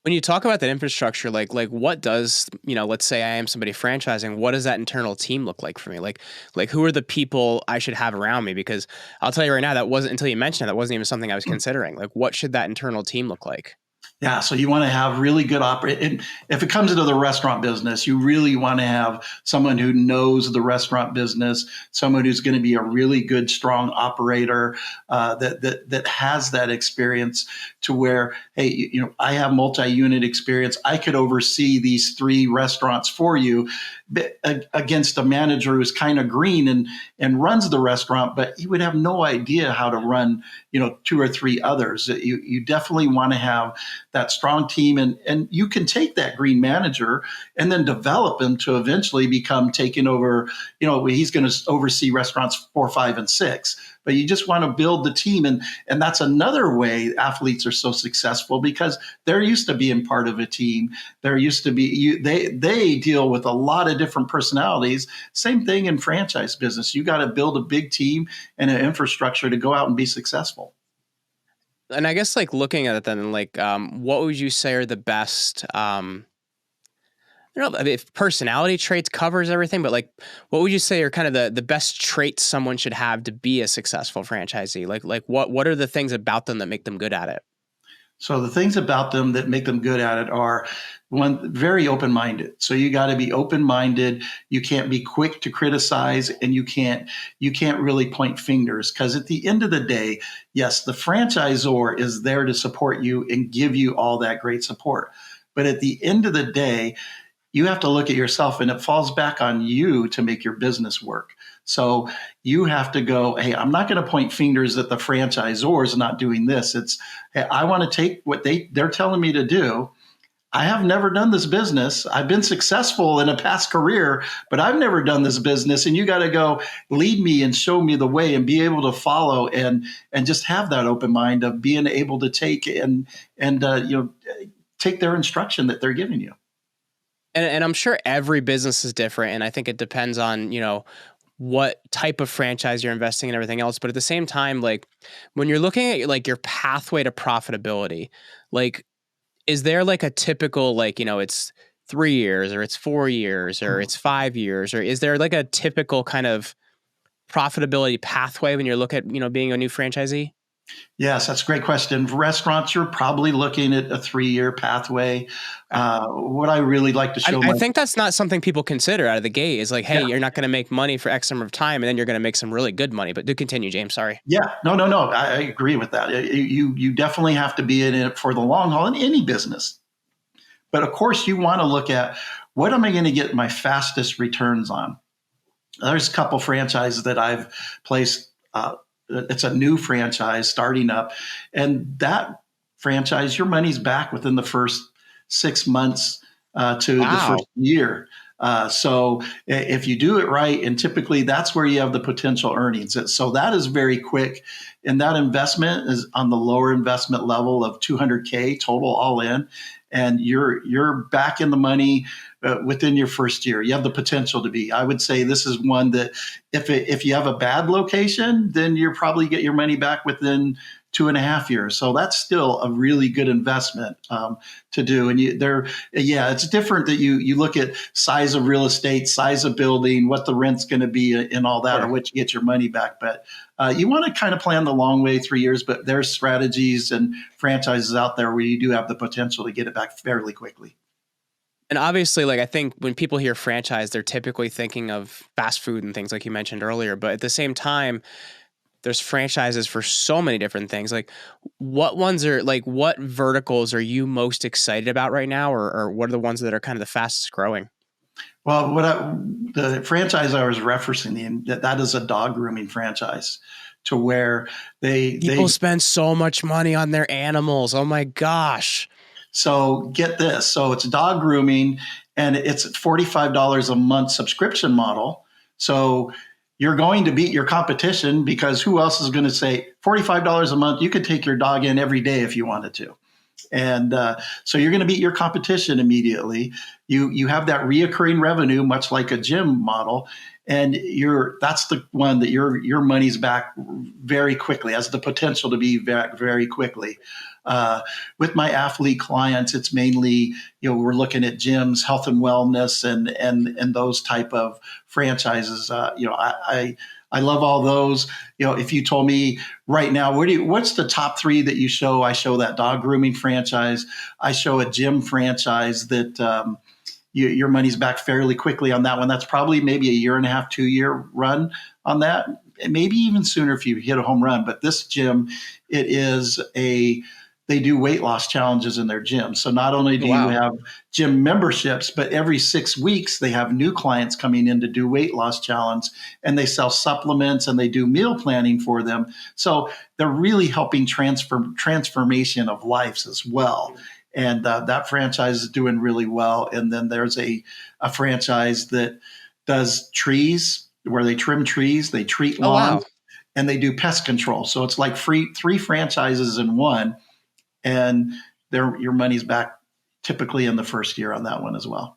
When you talk about that infrastructure, like what does, let's say I am somebody franchising, what does that internal team look like for me? Like who are the people I should have around me? Because I'll tell you right now, that wasn't until you mentioned it, that wasn't even something I was considering. Like what should that internal team look like? Yeah, so you want to have really good operate. If it comes into the restaurant business, you really want to have someone who knows the restaurant business, someone who's going to be a really good, strong operator that has that experience to where, hey, I have multi-unit experience. I could oversee these 3 restaurants for you, against a manager who's kind of green and runs the restaurant, but he would have no idea how to run 2 or 3 others. You definitely want to have that strong team, and you can take that green manager and then develop him to eventually become taking over. He's going to oversee restaurants 4, 5, and 6. But you just want to build the team, and that's another way athletes are so successful, because they're used to being part of a team. They're used to they deal with a lot of different personalities. Same thing in franchise business. You got to build a big team and an infrastructure to go out and be successful. And I guess like looking at it then, like what would you say are the best? I don't know if personality traits covers everything, but like, what would you say are kind of the best traits someone should have to be a successful franchisee? Like what are the things about them that make them good at it? So the things about them that make them good at it are, one, very open-minded. So you got to be open-minded. You can't be quick to criticize, and you can't really point fingers, because at the end of the day, yes, the franchisor is there to support you and give you all that great support. But at the end of the day, you have to look at yourself, and it falls back on you to make your business work. So you have to go, hey, I'm not going to point fingers at the franchisor is not doing this. It's, hey, I want to take what they're telling me to do. I have never done this business. I've been successful in a past career, but I've never done this business. And you got to go lead me and show me the way and be able to follow, and just have that open mind of being able to take and take their instruction that they're giving you. And I'm sure every business is different. And I think it depends on, what type of franchise you're investing in and everything else. But at the same time, like when you're looking at like your pathway to profitability, like, is there like a typical, like, it's 3 years or it's 4 years or it's 5 years, or is there like a typical kind of profitability pathway when you look at, being a new franchisee? Yes, that's a great question. For restaurants, you're probably looking at a 3-year pathway. What I really like to show I think that's not something people consider out of the gate is like, hey, yeah, you're not going to make money for X number of time and then you're going to make some really good money. But do continue, James. Sorry. yeah, no, I agree with that. You definitely have to be in it for the long haul in any business. But of course, you want to look at, what am I going to get my fastest returns on? There's a couple franchises that I've placed. It's a new franchise starting up, and that franchise, your money's back within the first 6 months to the first Wow. year. So if you do it right, and typically that's where you have the potential earnings. So that is very quick, and that investment is on the lower investment level of 200K total all in, and you're back in the money within your first year. You have the potential to be. I would say this is one that if you have a bad location, then you're probably get your money back within 2.5 years. So that's still a really good investment to do. And it's different that you look at size of real estate, size of building, what the rent's going to be, and all that, or Sure. what you get your money back. But you want to kind of plan the long way, 3 years. But there's strategies and franchises out there where you do have the potential to get it back fairly quickly. And obviously, like, I think when people hear franchise, they're typically thinking of fast food and things like you mentioned earlier. But at the same time, there's franchises for so many different things. Like, what verticals are you most excited about right now? Or what are the ones that are kind of the fastest growing? Well, the franchise I was referencing, that is a dog grooming franchise, to where they People spend so much money on their animals. Oh my gosh. so get this. So it's dog grooming, and it's $45 a month subscription model. So you're going to beat your competition, because who else is going to say $45 a month? You could take your dog in every day if you wanted to. And so you're going to beat your competition immediately. You have that reoccurring revenue, much like a gym model, and that's the one that your money's back very quickly, has the potential to be back very quickly. With my athlete clients, it's mainly, we're looking at gyms, health and wellness, and those type of franchises. I love all those. If you told me right now, what's the top three that you show? I show that dog grooming franchise. I show a gym franchise that your money's back fairly quickly on that one. That's probably maybe a year and a half, 2 year run on that. Maybe even sooner if you hit a home run. But this gym, they do weight loss challenges in their gym. So not only do you Wow. have gym memberships, but every 6 weeks they have new clients coming in to do weight loss challenge, and they sell supplements and they do meal planning for them. So they're really helping transformation of lives as well. And that franchise is doing really well. And then there's a franchise that does trees, where they trim trees, they treat Oh, lawns, wow. and they do pest control. So it's like three franchises in one, and your money's back typically in the first year on that one as well.